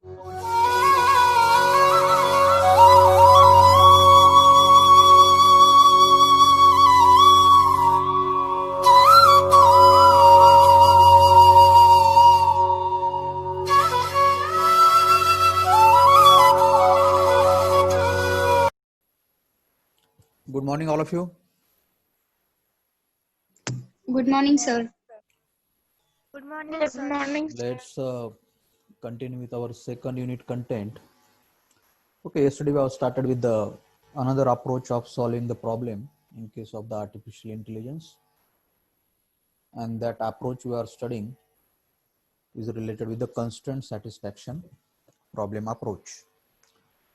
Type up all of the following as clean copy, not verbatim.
Good morning, all of you. Good morning, sir. Good morning, Good sir. morning. Let's continue with our second unit content. Okay, yesterday we have started with the another approach of solving the problem in case of the artificial intelligence, and that approach we are studying is related with the constraint satisfaction problem approach.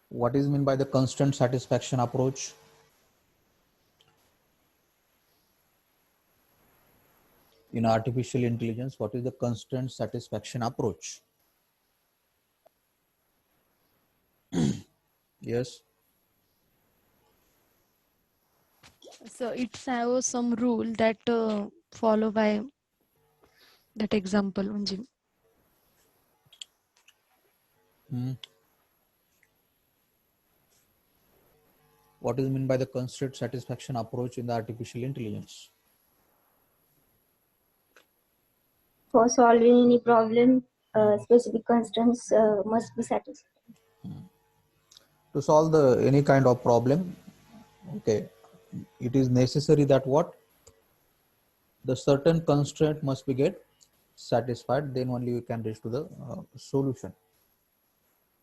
What is meant by the constraint satisfaction approach? In artificial intelligence, what is the constraint satisfaction approach? Yes. So it's have some rule that follow by that example. म्हणजे What is meant by the constraint satisfaction approach in the artificial intelligence? For solving any problem, specific constraints must be satisfied. To solve any kind of problem, okay, it is necessary that what the certain constraint must be get satisfied, then only we can reach to the solution,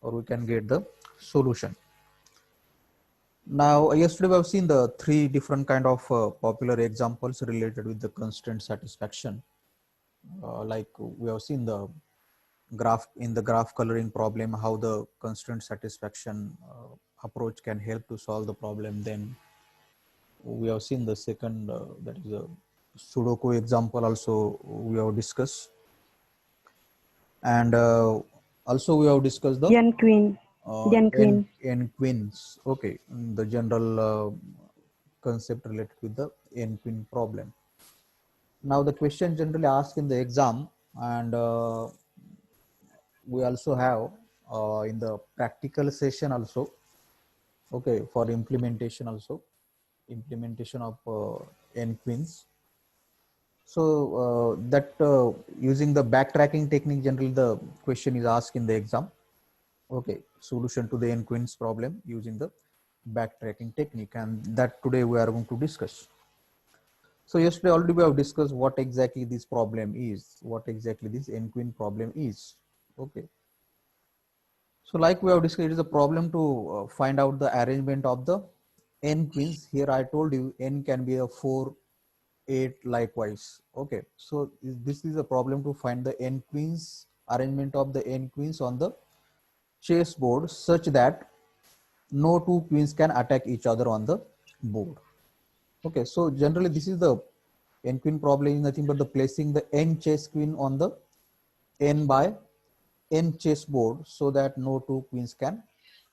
or we can get the solution. Now, yesterday we have seen the three different kind of popular examples related with the constraint satisfaction. Like we have seen the graph in the graph coloring problem, how the constraint satisfaction approach can help to solve the problem. Then we have seen the second, that is a Sudoku example also we have discussed. And also we have discussed the n-queen. n-queens. Okay, the general concept related with the n-queen problem. Now the question generally asked in the exam, and we also have in the practical session also, okay, for implementation also, implementation of n-queens. So that using the backtracking technique, generally the question is asked in the exam. Okay, solution to the n-queens problem using the backtracking technique, and that today we are going to discuss. So yesterday already we have discussed what exactly this problem is, what exactly this n-queen problem is. Okay. So like we have discussed, it is a problem to find out the arrangement of the n-queens. Here I told you n can be a 4, 8 likewise. Okay, so this is a problem to find the n-queens, arrangement of the n-queens on the chessboard such that no two queens can attack each other on the board. Okay, so generally this is the n-queen problem is nothing but the placing the n chess queen on the n by n chessboard so that no two queens can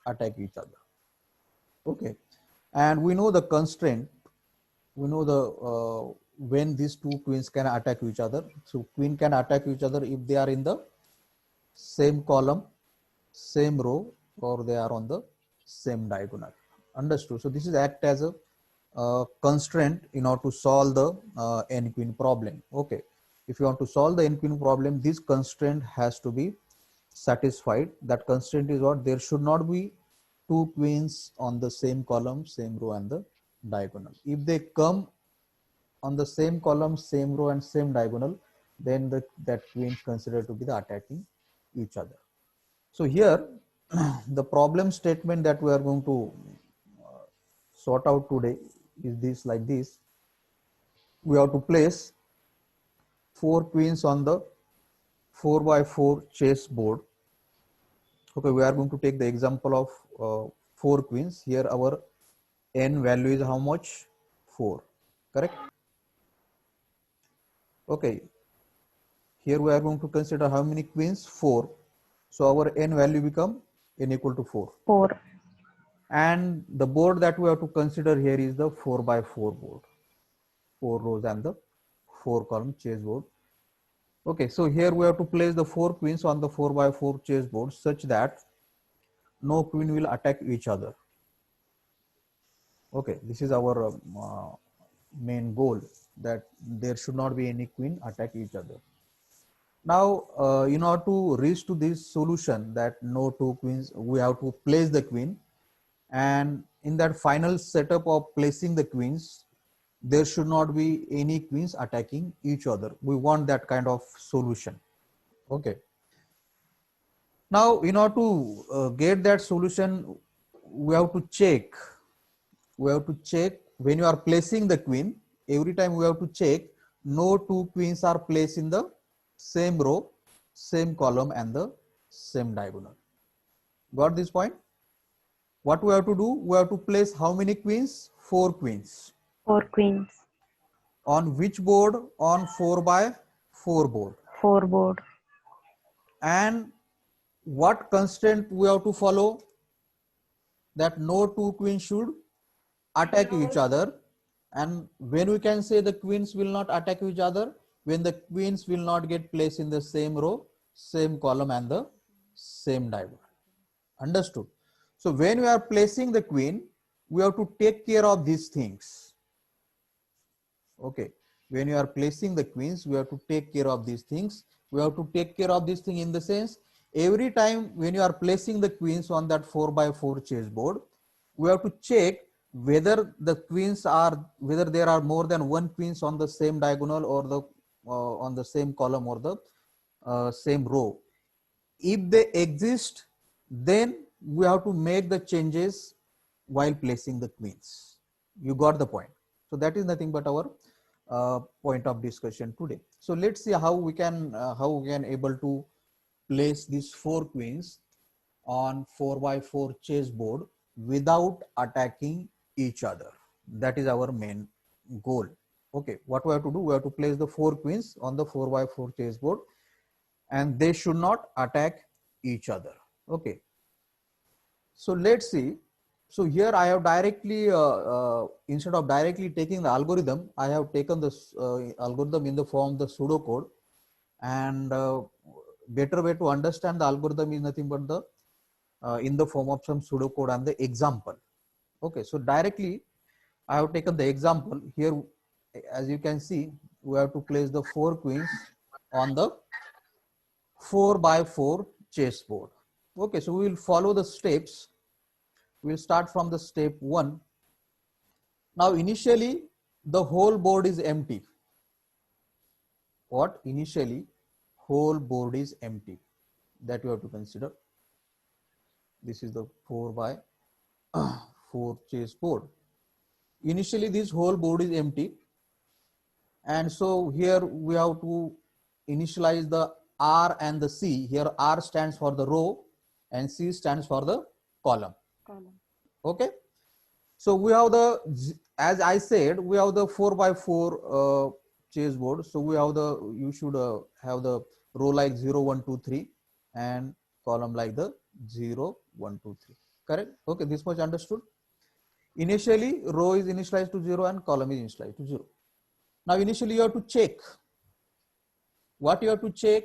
attack each other. Okay, and we know the constraint, we know the when these two queens can attack each other. So queen can attack each other if they are in the same column, same row, or they are on the same diagonal. Understood? So this is act as a constraint in order to solve the n-queen problem. Okay, if you want to solve the n-queen problem, this constraint has to be satisfied. That constraint is what? There should not be two queens on the same column, same row, and the diagonal. If they come on the same column, same row, and same diagonal, then that queen is considered to be the attacking each other. So here the problem statement that we are going to sort out today is this, like this. We have to place 4 queens on the 4 by 4 chess board. Okay, we are going to take the example of 4 queens. Here our n value is how much? 4, correct? Okay, here we are going to consider how many queens? 4. So our n value become n equal to 4. 4. And the board that we have to consider here is the 4 by 4 board, 4 rows and the 4 column chess board. Okay, so here we have to place the 4 queens on the 4x4 chessboard such that no queen will attack each other. Okay, this is our main goal, that there should not be any queen attack each other. Now, in order to reach to this solution that no two queens, we have to place the queen, and in that final setup of placing the queens, there should not be any queens attacking each other. We want that kind of solution. Okay. Now, in order to get that solution, we have to check. We have to check when you are placing the queen. Every time we have to check no two queens are placed in the same row, same column, and the same diagonal. Got this point? What we have to do? We have to place how many queens? 4 queens. 4 queens. On which board? On 4x4 board. 4 board. And what constraint we have to follow? That no two queens should attack each other. And when we can say the queens will not attack each other? When the queens will not get placed in the same row, same column, and the same diagonal. Understood? So when we are placing the queen, we have to take care of these things. Okay. When you are placing the queens, we have to take care of these things. We have to take care of this thing in the sense, every time when you are placing the queens on that 4x4 chessboard, we have to check whether the queens are, whether there are more than one queens on the same diagonal or the on the same column or the same row. If they exist, then we have to make the changes while placing the queens. You got the point. So that is nothing but our point of discussion today. So let's see how we can able to place these 4 queens on 4x4 chessboard without attacking each other. That is our main goal. Okay, what we have to do? We have to place the 4 queens on the 4x4 chessboard, and they should not attack each other. Okay. So let's see. So here I have directly, instead of directly taking the algorithm, I have taken this algorithm in the form of the pseudocode. And better way to understand the algorithm is nothing but the in the form of some pseudocode and the example. Okay, so directly I have taken the example here. As you can see, we have to place the 4 queens on the 4x4 chessboard. Okay, so we will follow the steps. We will start from the step 1. Now initially the whole board is empty. What? Initially whole board is empty. That you have to consider. This is the 4x4 chessboard. Initially this whole board is empty, and so here we have to initialize the R and the C. Here R stands for the row and C stands for the column. Okay, so we have the, as I said, we have the 4x4 chessboard. So we have the, you should have the row like 0, 1, 2, 3 and column like the 0, 1, 2, 3. Correct? Okay, this much understood. Initially row is initialized to 0 and column is initialized to 0. Now initially you have to check. What you have to check?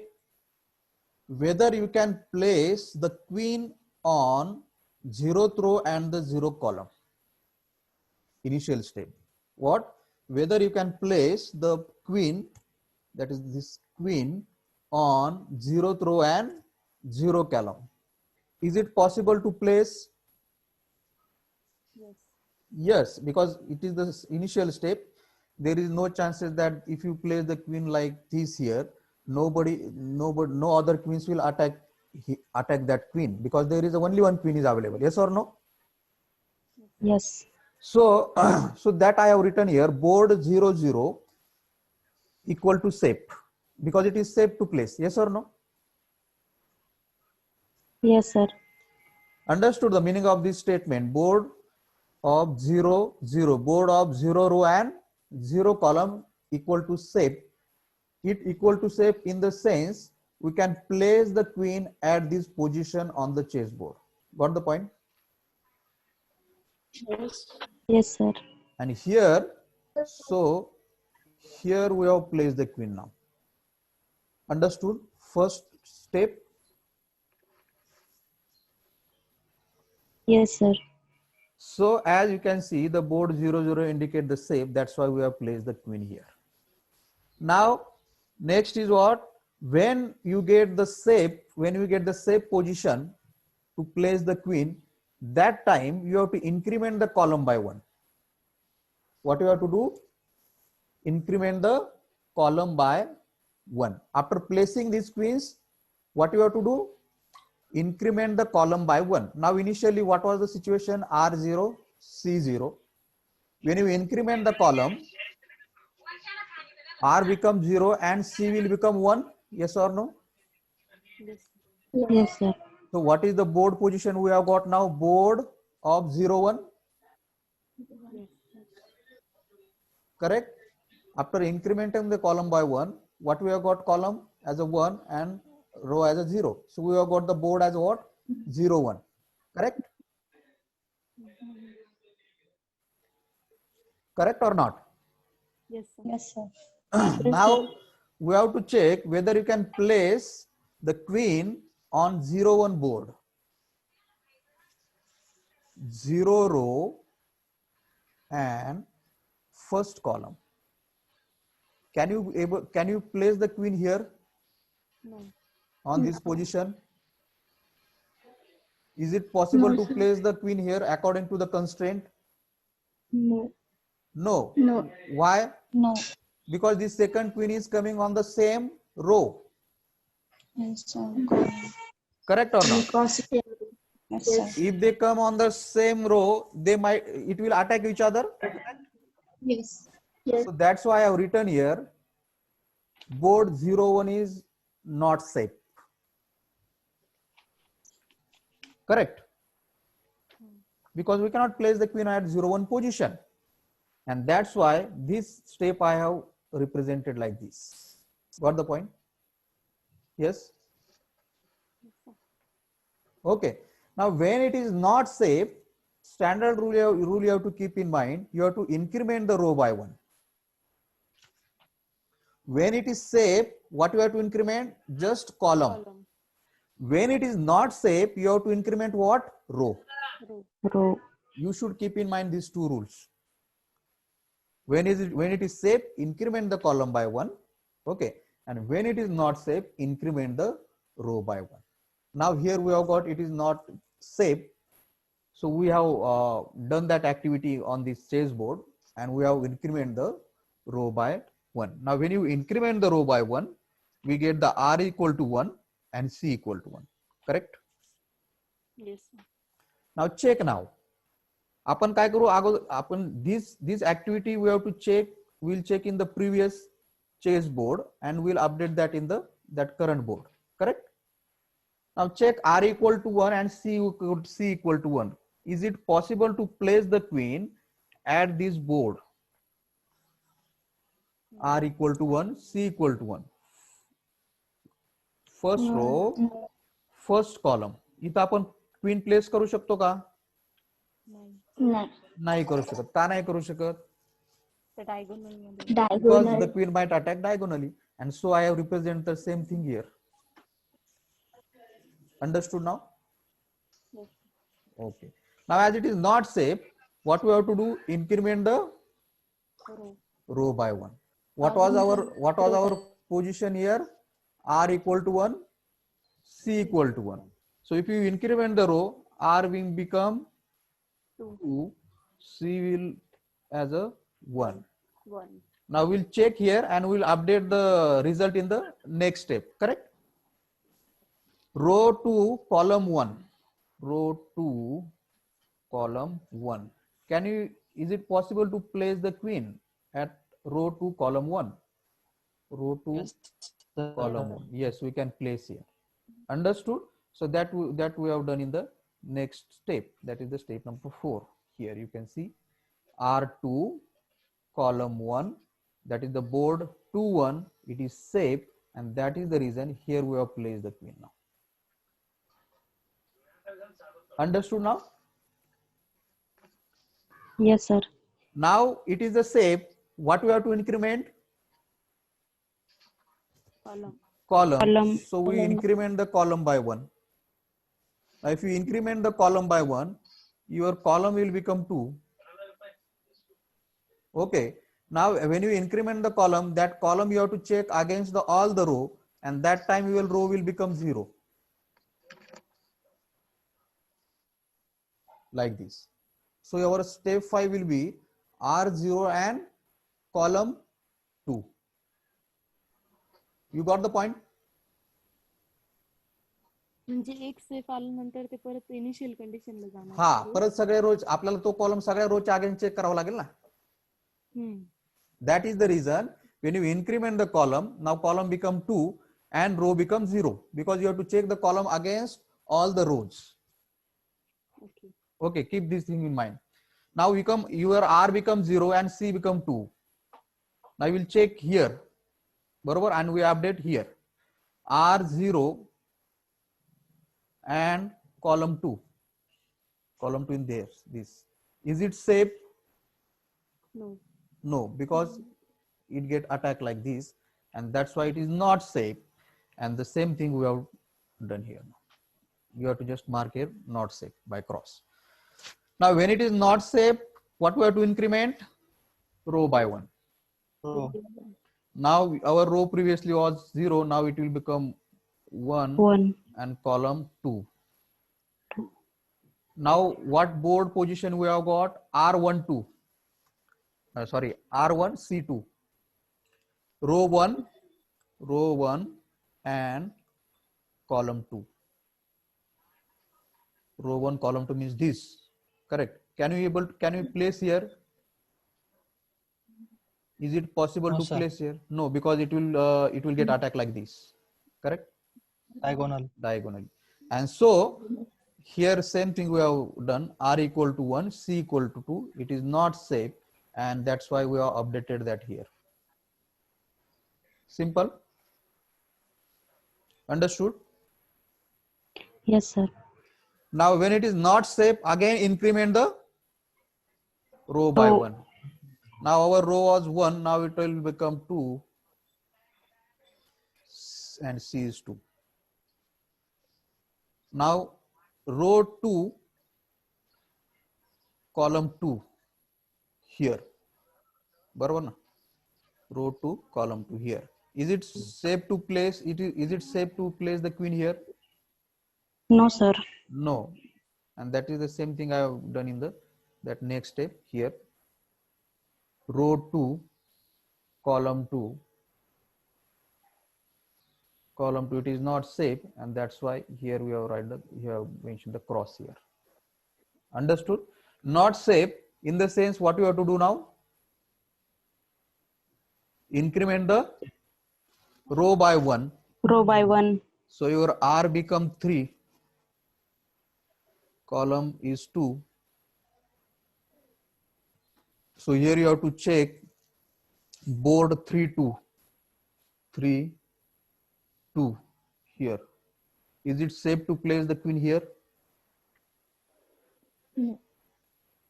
Whether you can place the queen on 0th row and the 0 column. Initial step. What? Whether you can place the queen, that is this queen, on 0th row and 0 column. Is it possible to place? Yes. Yes, because it is the initial step. There is no chances that if you place the queen like this here, no other queens will attack that queen, because there is only one queen is available. Yes or no? Yes. So, so that I have written here, board 0, 0 equal to safe, because it is safe to place. Yes or no? Yes, sir. Understood the meaning of this statement? Board of 0, 0, board of 0 row and 0 column equal to safe. It equal to safe in the sense we can place the queen at this position on the chessboard. Got the point? Yes, sir. And here, so here we have placed the queen now. Understood? First step. Yes, sir. So as you can see, the board 0, 0 indicate the shape. That's why we have placed the queen here. Now, next is what? When you get the shape position to place the queen, that time you have to increment the column by 1. What you have to do? Increment the column by 1. After placing these queens, what you have to do? Increment the column by 1. Now initially what was the situation? R0, C0. When you increment the column, R becomes 0 and C will become 1. Yes or no? Yes, sir. So what is the board position we have got now? Board of 0, 1. Correct? After incrementing the column by 1, what we have got? Column as a 1 and row as a 0. So we have got the board as what? 0, 1. Correct? Correct or not? Yes, sir. Now we have to check whether you can place the queen on 0, 1 board. 0 row and first column. Can you place the queen here? No. On this position? Is it possible No, to sir. place the queen here according to the constraint? No. No. No. Why? No. Because the second queen is coming on the same row. Yes, sir. Correct or not? Because Yes, sir. If they come on the same row, it will attack each other. yes. Yes. So that's why I have written here, board 0, 1 is not safe. Correct? Because we cannot place the queen at 0, 1 position. And that's why this step I have represented like this. Got the point? Yes? Okay. Now when it is not safe, standard rule you have to keep in mind, you have to increment the row by 1. When it is safe, what you have to increment? Just column. When it is not safe, you have to increment what? Row. Row. You should keep in mind these two rules. When it is safe, increment the column by 1. Okay. And when it is not safe, increment the row by 1. Now here we have got it is not safe. So we have done that activity on this chessboard and we have increment the row by 1. Now when you increment the row by 1, we get the R equal to 1 and C equal to 1. Correct? Yes. Now check now. आपण काय करू आपण this activity we have to check, we'll check in the previous chess board and we'll update that in that current board. Correct? Now check R equal to 1 and C equal to 1. Is it possible to place the queen at this board? R equal to 1, C equal to 1. First row, first column. इथं आपण queen place करू शकतो का? नाही करू शकत. का नाही करू शकत? Because the queen might attack diagonally. And so I have represented the same thing here. Understood now? Yes. Okay. Now as it is not safe, what we have to do? Increment the row by 1. What was our position here? R equal to 1, C equal to 1. So if you increment the row, R will become 2, C will as a 1. Now we'll check here and we'll update the result in the next step. Correct? Row 2, column 1. Row 2, column 1. Is it possible to place the queen at row 2, column 1? Row 2, yes, column 1. Yes, we can place here. Understood? So that we have done in the next step. That is the step number 4. Here you can see R2, column 1. That is the board 2, 1. It is safe, and that is the reason here we have placed the queen now. Understood now? Yes, sir. Now it is the safe. What we have to increment? column. Column. So we Column. increment the column by 1. Now if you increment the column by 1, your column will become 2. Okay. Now when you increment the column, that column you have to check against the all the row, and that time your row will become 0. Like this. So our step 5 will be R0 and column 2. You got the point? म्हणजे एक safe आल्यानंतर ते परत initial कंडिशनला जाणार. हा, परत सगळे रोज आपल्याला तो कॉलम सगळ्या रोजच्या अगेन्स्ट चेक करावा लागेल ना. That is the reason when you increment the column, now column become 2 and row becomes 0, because you have to check the column against all the rows. Okay. Okay, keep this thing in mind. Now your R becomes 0 and C become 2. Now we will check here, barabar, and we update here R0 and column 2 in there. This is it safe? No, because it get attacked like this, and that's why it is not safe. And the same thing we have done here. You have to just mark here not safe by cross. Now when it is not safe, what we have to increment? Row by 1. Now our row previously was 0, now it will become 1 and column 2. Now what board position we have got? R12. Sorry, R1 C2. Row 1 and column 2. Row 1 column 2 means this, correct? Can you place here? Is it possible No, to sir. place here? No, because it will get attacked like this, correct? Diagonally. And so here same thing we have done. R equal to 1, C equal to 2. It is not safe, and that's why we have updated that here. Simple. Understood? Yes, sir. Now when it is not safe, again increment the row by Row. 1. Now our row was 1, now it will become 2 and C is 2. Now row 2 column 2 here. Barabar na? Row 2 column 2 here. Is it safe to place is it safe to place the queen here? No, sir. No. And that is the same thing I have done in that next step here. Row 2 column 2 it is not safe, and that's why here we have mentioned the cross here. Understood? Not safe in the sense, what you have to do now? Increment the row by 1. Row by 1. So your R become 3, column is 2. So here you have to check board 3 2 here. Is it safe to place the queen here? No.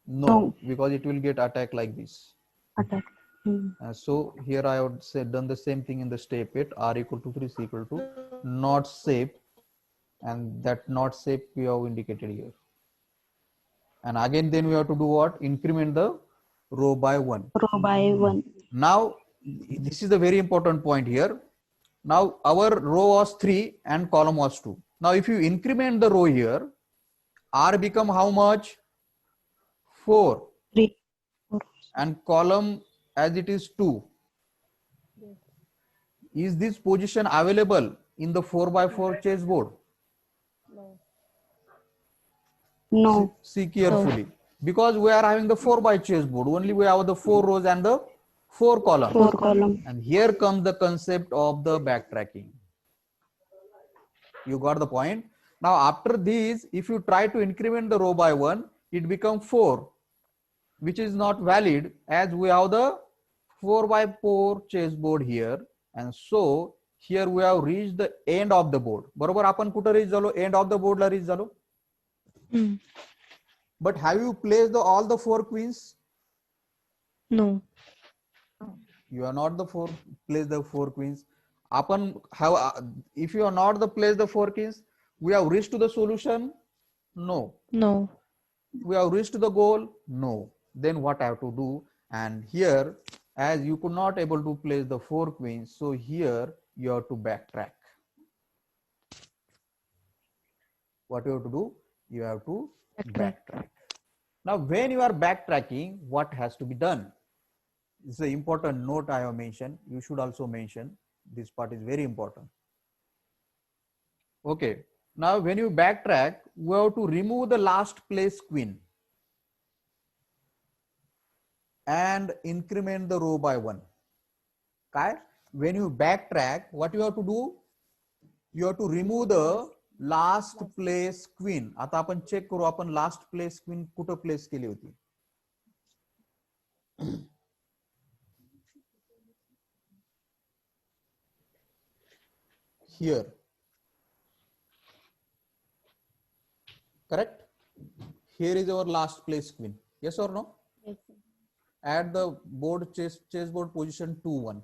No, because it will get attacked like this. Attack. So here I would say done the same thing in the step 8. R equal to 3, C equal to not safe, and that not safe we have indicated here. And again then we have to do what? Increment the row by 1. Row by 1. Now this is the very important point here. Now our row was 3 and column was 2. Now if you increment the row here, R become how much? 4. 3. And column as it is 2. Is this position available in the 4x4 chessboard? No. See carefully. Because we are having the 4x chessboard, only we have the 4 rows and the 4 columns. 4 column. And here comes the concept of the backtracking. You got the point? Now after this, if you try to increment the row by 1, it becomes 4, which is not valid, as we have the 4x4 chessboard here. And so here we have reached the end of the board. बरोबर आपण कुठे reach झालो? End of the board La reach झालो. But have you placed all the 4 queens? No. You are not place the 4 queens. Upon have if you are not the place the 4 keys, we have reached to the solution. No. No. We have reached the goal. No. Then what I have to do? And here, as you could not able to place the 4 queens, so here you have to backtrack. What you have to do? You have to backtrack. Now, when you are backtracking, what has to be done? This is an important note I have mentioned. You should also mention. This part is very important. Okay. Now, when you backtrack, we have to remove the last place queen and increment the row by 1. Okay? When you backtrack, what you have to do? You have to remove the last place queen. आता आपण check करू आपण last place queen कुठं place केली होती. Here. Correct? Here is our last place queen. Yes or no? Yes, sir. At the board chessboard position 2-1.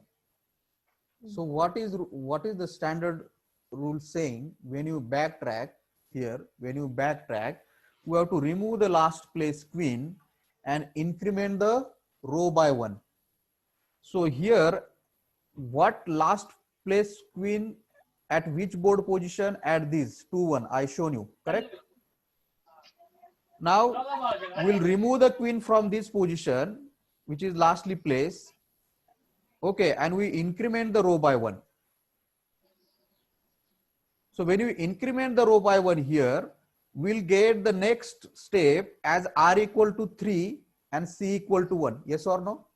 So what is the standard rule saying? When you backtrack here, when you backtrack, we have to remove the last place queen and increment the row by 1. So here, what last place queen at which board position? At this 2-1 I shown you, correct? Now we'll remove the queen from this position, which is lastly placed. Okay, and we increment the row by 1. So when you increment the row by 1 here, we'll get the next step as R equal to 3 and C equal to 1. Yes or no?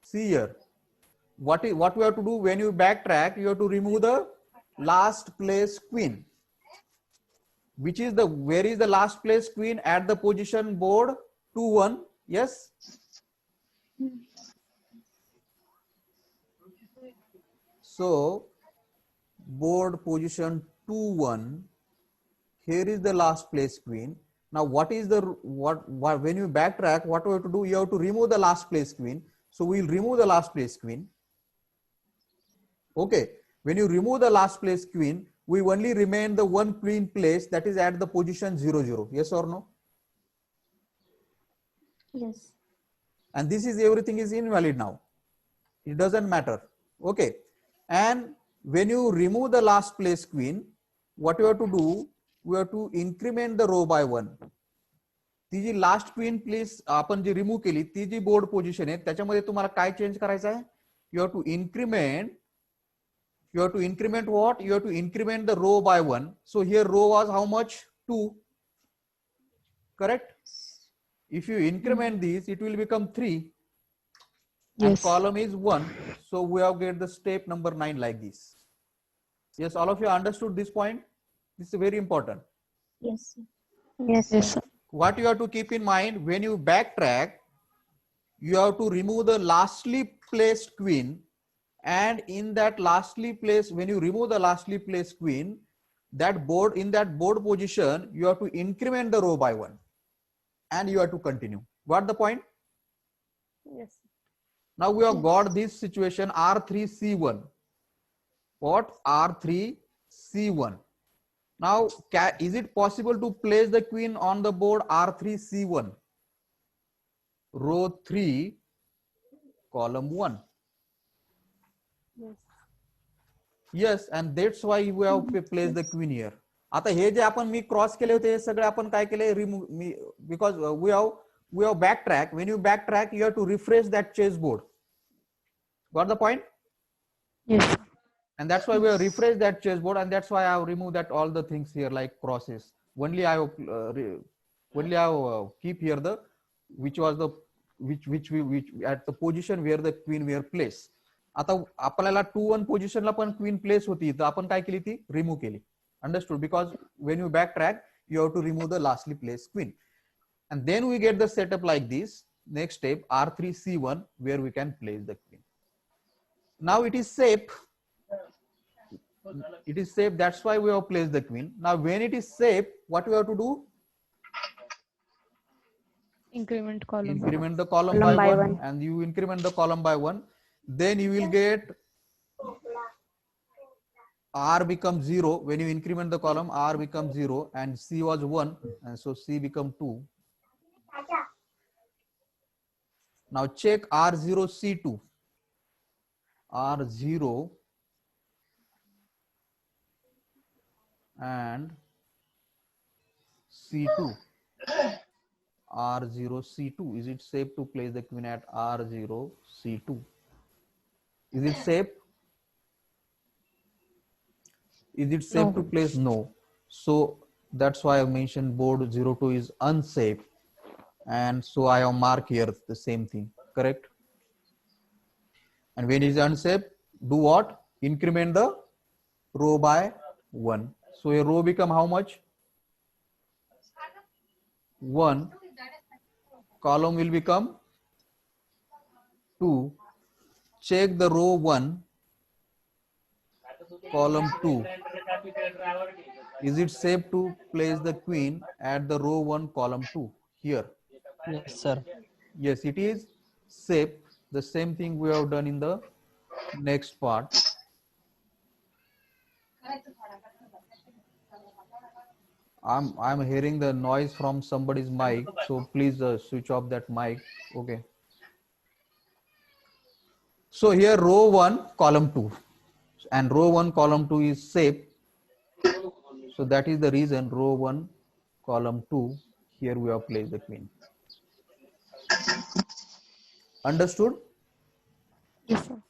See here. What we have to do when you backtrack, you have to remove the last place queen. Which is where is the last place queen? At the position board 2-1. Yes. So board position 2-1. Here is the last place queen. Now what is when you backtrack, what we have to do? You have to remove the last place queen. So we'll remove the last place queen. Okay. When you remove the last place queen, we only remain the one queen place that is at the position 0-0. Yes or no? Yes. And this is everything is invalid now. It doesn't matter. Okay. And when you remove the last place queen, what you have to do? We have to increment the row by 1. ती जी last queen place आपण जी remove केली ती जी board position आहे त्याच्यामध्ये तुम्हाला काय change करायचं आहे? You have to increment what? You have to increment the row by 1. So here row was how much? 2. Correct? If you increment these, it will become 3. And Yes. column is 1. So we have get the step number 9 like this. Yes, all of you understood this point? This is very important. Yes, sir. Yes, Yes, sir. sir. What you have to keep in mind, when you backtrack, you have to remove the lastly placed queen. And in that lastly place, when you remove the lastly placed queen, in that board position, you have to increment the row by 1. And you have to continue. Got the point? Yes. Now we have got this situation R3C1. What? R3C1. Now, is it possible to place the queen on the board R3C1? Row 3, column 1. Yes. Yes, and that's why we have placed the queen here. आता हे जे आपण मी cross केले होते हे सगळे आपण काय केले remove because we have backtrack. When you backtrack, you have to refresh that chessboard. Got the point? Yes, sir. And that's why we have refreshed that chessboard, and that's why I have removed that all the things here like crosses. Only I have keep here the which at the position where the queen were placed. आता आपल्याला 2-1 पोझिशनला पण queen place होती तर आपण काय केली ती रिमूव्ह केली. Understood? Because when you backtrack, you have to remove the lastly placed queen. And then we get the setup like this. Next step, R3C1, where we can place the queen. Now it is safe. It is safe. That's why we have placed the queen. Now when it is safe, what we have to do? Increment column. Increment the column by 1. And you increment the column by 1. then you will get R becomes 0. When you increment the column, R becomes 0 and C was 1, and so C become 2. Now check R0 C2. R0 and C2. R0 C2. Is it safe to place the queen at R0 C2? Is it safe? Is it safe No. to place? No. So that's why I mentioned board 02 is unsafe. And so I have marked here the same thing, correct? And when it is unsafe, do what? Increment the row by 1. So a row become how much? 1. Column will become 2. Check the row 1, column 2. Is it safe to place the queen at the row 1, column 2 here? Yes, sir. Yes, it is safe. The same thing we have done in the next part. I'm hearing the noise from somebody's mic, so please switch off that mic. Okay. So here row 1, column 2, and row 1, column 2 is safe. So that is the reason row 1, column 2, here we have placed the queen. Understood? Yes, sir.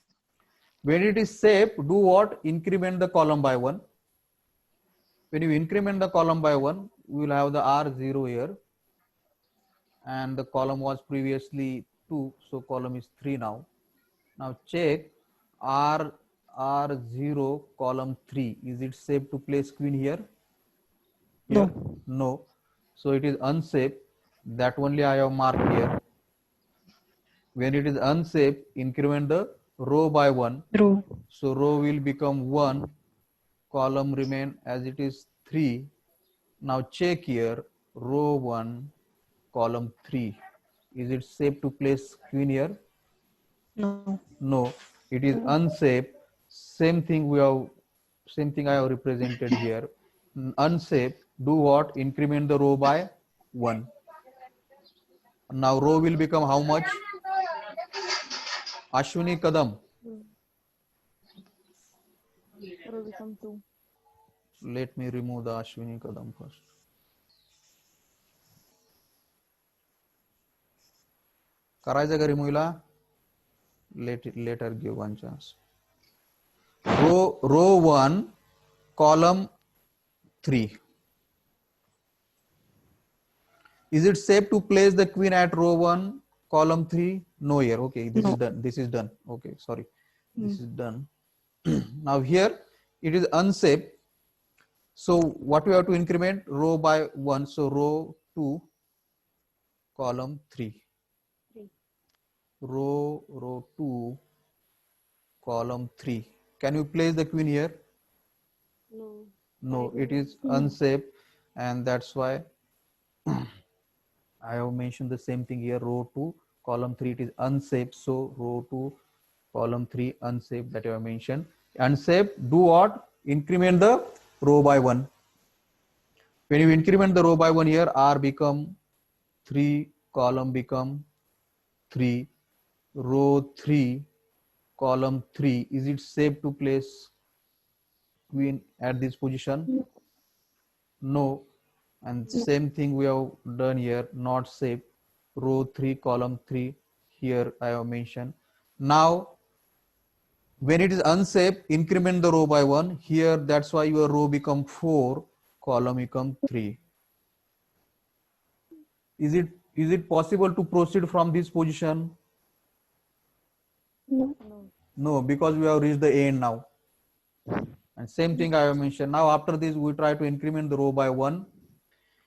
When it is safe, do what? Increment the column by 1. When you increment the column by 1, we will have the R0 here. And the column was previously 2, so column is 3 now. Now check R0, column 3. Is it safe to place queen here? Here? No. No. So it is unsafe. That only I have marked here. When it is unsafe, increment the row by 1. Row. So row will become 1, column remain as it is 3. Now check here, row 1, column 3. Is it safe to place queen here? No. No, it is unsafe. Same thing I have represented here. Unsafe, do what? Increment the row by 1. Now row will become how much? Ashwini Kadam. Row become 2. Let me remove the Ashwini Kadam first. करायचं का रिमूव्हला? Later give one chance. Row 1, column 3. Is it safe to place the queen at row 1, column 3? No here. Okay, this is done. This is done. Okay, sorry. This is done. Now here it is unsafe. So what we have to increment? Row by 1. So row 2, column 3. Row 2, column 3. Can you place the queen here? No. No, it is unsafe, and that's why I have mentioned the same thing here. Row 2, column 3, it is unsafe. So row 2, column 3, unsafe, that I have mentioned. Unsafe, do what? Increment the row by 1. When you increment the row by 1 here, R become 3, column become 3. Row 3, column 3. Is it safe to place queen at this position? No. And same thing we have done here, not safe. Row 3, column 3, here I have mentioned. Now, when it is unsafe, increment the row by 1. Here, that's why your row become 4, column become 3. Is it possible to proceed from this position? No. No, because we have reached the end now. And same thing I have mentioned. Now after this, we try to increment the row by 1.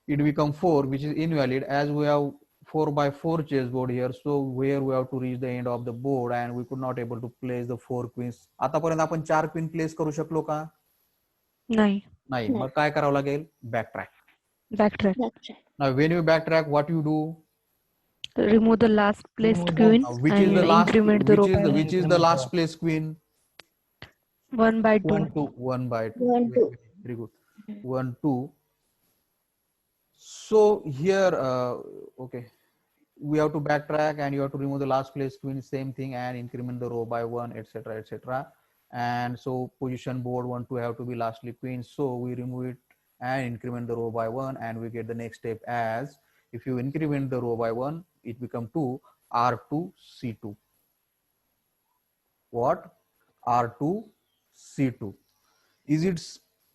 It become 4, which is invalid, as we have 4 by 4 chessboard here. So where we have to reach the end of the board, and we could not able to place the 4 queens. आतापर्यंत आपण 4 queen place करू शकलो का? नाही. नाही. मग काय करावं लागेल? Backtrack. Backtrack. Backtrack. Now when you backtrack, what you do? remove the last placed Remove the- queen Which is and the last? increment the row by Which is the last place queen? 1 by 2. 1, 2. 1 by 2. 1, 2. Very good. 1, 2. So here, okay, we have to backtrack and you have to remove the last place queen, same thing, and increment the row by 1, etc., etc. And so position board 1, 2 have to be lastly queen. So we remove it and increment the row by 1, and we get the next step as if you increment the row by 1, it become 2, R2, C2. What? R2, C2. Is it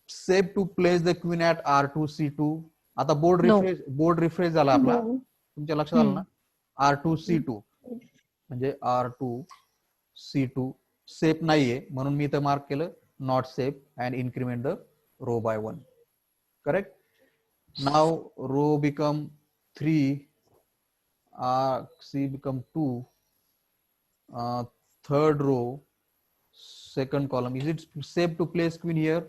safe to place the queen at R2, C2? आता No. Board refresh झाला आपला. No. तुमच्या लक्षात आलं ना? R2, C2 म्हणजे R2, C2 safe नाहीये म्हणून मी इथं मार्क केलं not safe and increment the row by 1. Correct. Now row become 3, C become 2, third row, second column. Is it safe to place queen here?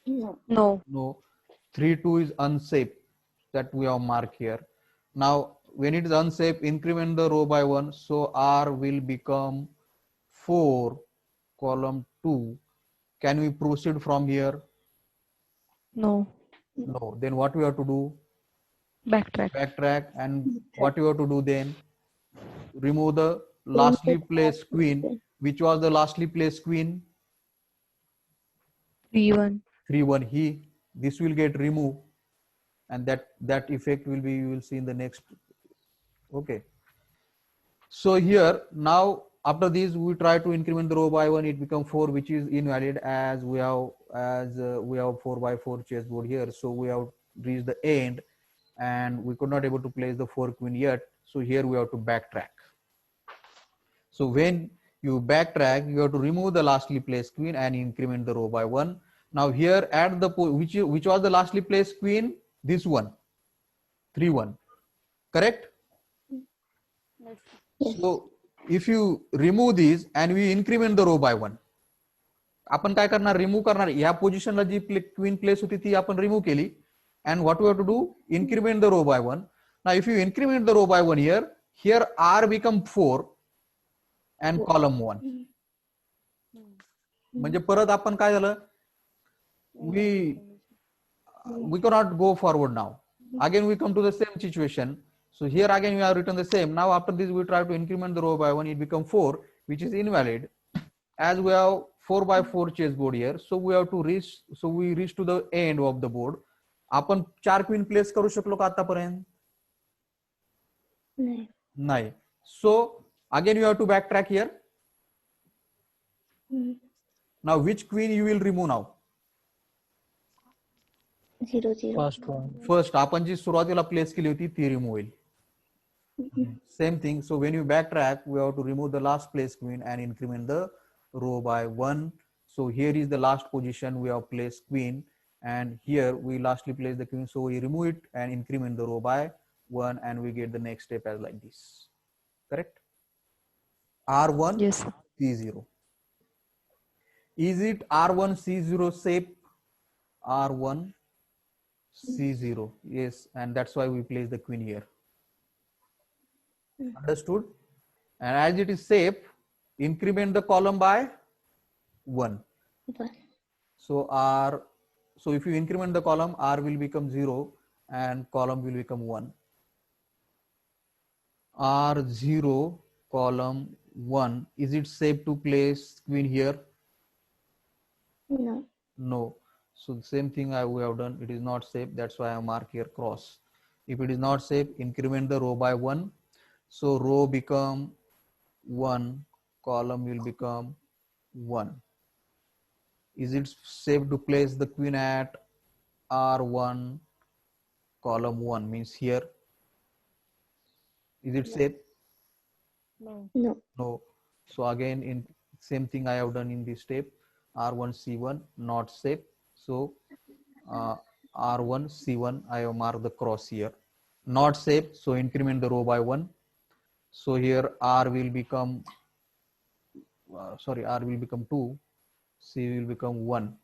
No. No. No. 3, 2 is unsafe. That we have marked here. Now, when it is unsafe, increment the row by 1. So R will become 4, column 2. Can we proceed from here? No. No. Then what we have to do? Backtrack. Backtrack. And what you have to do then? Remove the lastly placed queen. Which was the lastly placed queen? 3-1. 3-1. This will get removed, and that effect will be, you will see in the next. Okay. So here now after this we try to increment the row by 1, it becomes 4, which is invalid as we have 4 by 4 chessboard here. So we have reached the end and we could not able to place the 4 queen yet. So here we have to backtrack. So when you backtrack, you have to remove the lastly placed queen and increment the row by 1. Now here at the which was the lastly placed queen? This one, 3-1. Correct? Yes. So if you remove these and we increment the row by 1, आपण काय करणार? Remove करणार. या पोझिशनला जी queen place होती ती आपण remove केली. And what we have to do? Increment the row by 1. Now if you increment the row by 1 here R become 4 and column 1. म्हणजे परत आपण काय झालं? We cannot go forward now. Again we come to the same situation. So here again we have written the same. Now after this we try to increment the row by 1, it becomes 4, which is invalid as we have 4 by 4 chessboard here. So we have to reach to the end of the board. आपण 4 queen place करू शकलो का आतापर्यंत? नाही. So again you have to backtrack here. Now which queen you will remove now? 0, 0. First one. First आपण जी सुरुवातीला place केली होती ती रिमूव्ह होईल. Same thing. So when you backtrack, we have to remove the last place queen and increment the row by 1. So here is the last position we have placed queen, and here we lastly place the queen. So we remove it and increment the row by 1, and we get the next step as like this. Correct? R1, Yes. C0. Is it R1, C0 safe? R1, C0. Yes, and that's why we place the queen here. Understood? And as it is safe, increment the column by 1. 1. So if you increment the column, R will become 0 and column will become 1. R0, column 1. Is it safe to place queen here? No. No. So the same thing we have done. It is not safe. That's why I mark here cross. If it is not safe, increment the row by 1. So row become 1, column will become 1. Is it safe to place the queen at R1, column 1? Means here. Is it safe? No. No. No. So again, in same thing I have done in this step. R1, C1, not safe. So R1, C1, I have marked the cross here. Not safe. So increment the row by 1. So here R will become, R will become 2, C will become 1,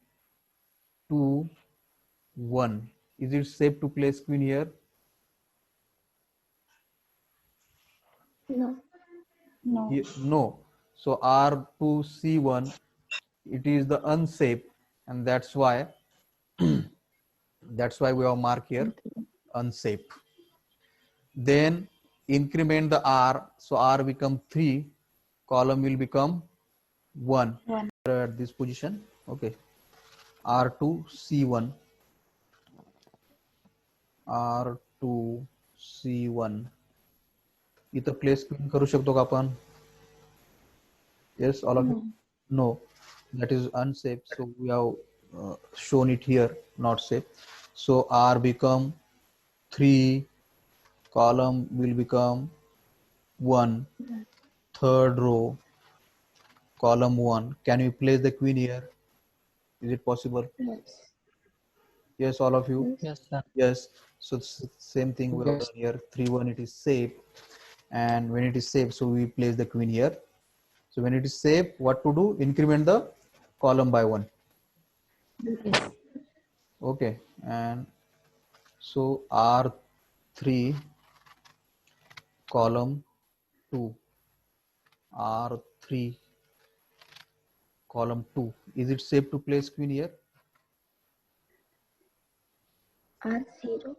2, 1. Is it safe to place queen here? No. No. No. So R2C1, it is the unsafe, and that's why we have mark here unsafe. Then increment the R, so R become 3, column will become 1 1. at this position. Okay, R2C1, R2C1 इथं place करू शकतो का आपण? Yes, all of you? No, that is unsafe. So we have shown it here, not safe. So R become 3, column will become 1, third row, column 1. Can you place the queen here? Is it possible? Yes. Yes, all of you? Yes, sir. Yes. So same thing we have Yes. done here. 3, 1, it is safe. And when it is safe, so we place the queen here. So when it is safe, what to do? Increment the column by 1. Yes. Okay. And so R3, column 2, R3, column 2. Is it safe to place queen here? R0.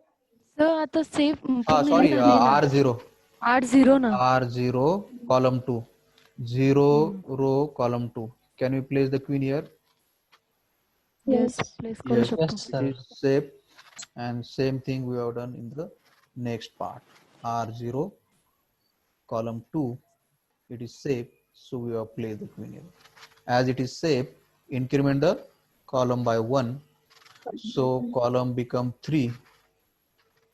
Sir आता safe Sorry, R0. R0 ना. R0, column 2. 0 row, column 2. Can we place the queen here? Yes, place करू Yes, शकतो. Yes, it sir. is safe. And same thing we have done in the next part. R0, column 2. It is safe, so we have placed the queen here. As it is safe, increment the column by 1. So column become 3,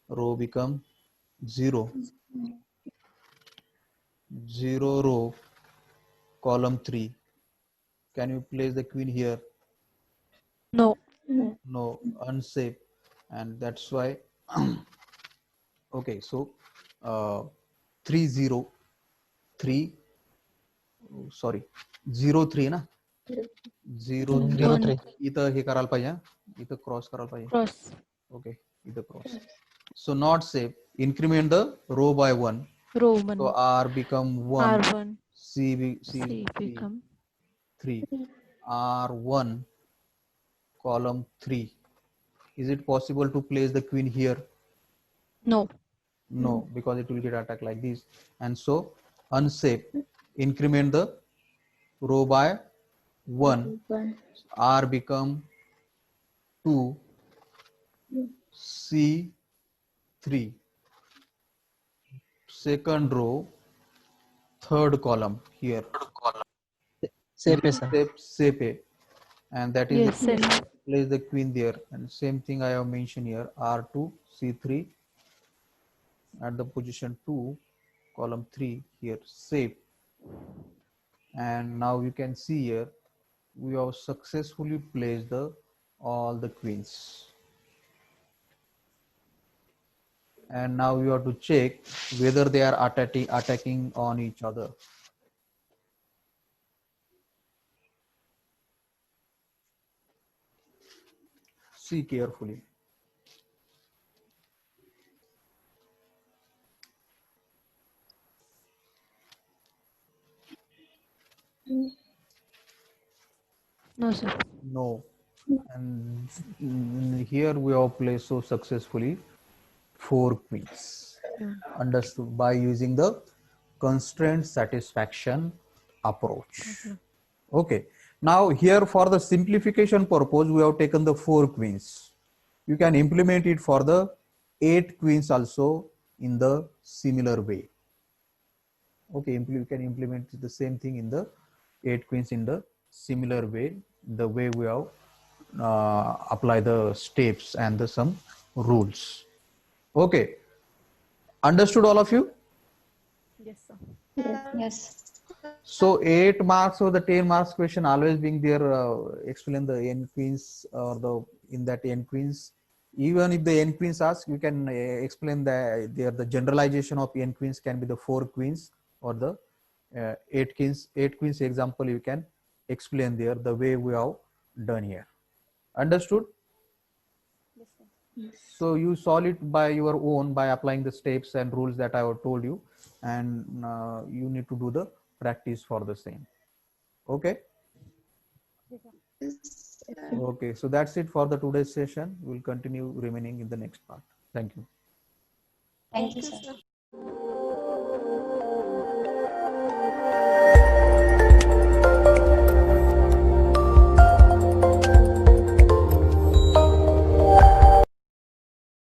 row become 0. 0 row, column 3. Can you place the queen here? No. No, unsafe. And that's why, okay, so 3 0 3, sorry, 0 3 ना 0 3 0-3. इथं हे करायला पाहिजे हा. इथं cross करायला पाहिजे. Cross. Okay, इथं cross. So not safe. Increment the row by 1. Row So one. R become 1, R1. C C become 3, R1, column 3. Is it possible to place the queen here? no. No, because it will get attacked like this. And so unsafe. Increment the row by 1. 1. R become 2, C3. Second row, third column here. Safe, sir. Safe. And that is Yes, the safe. place the queen there. And same thing I have mentioned here. R2, C3 at the position 2, column 3 here, safe. And now you can see here we have successfully placed all the queens. And now you have to check whether they are attacking on each other. See carefully. No, sir. No. And here we have placed so successfully 4 queens. Understood by using the constraint satisfaction approach. Okay. Now here for the simplification purpose, we have taken the 4 queens. You can implement it for the 8 queens also in the similar way. Okay, you can implement the same thing in the 8 queens in the similar way, the way we have apply the steps and the some rules. Okay, understood all of you? Yes, sir. Yes. So 8 marks or the 10 marks question always being there, explain the n queens or the in that n queens. Even if the n queens ask, you can explain the generalization of n queens can be the 4 queens or the 8 queens. 8 queens example you can explain there the way we have done here. Understood? Yes, sir. So you solve it by your own by applying the steps and rules that I have told you. and you need to do the practice for the same. Okay. Okay, so that's it for the today's session. We'll continue remaining in the next part. Thank you. Thank you, sir.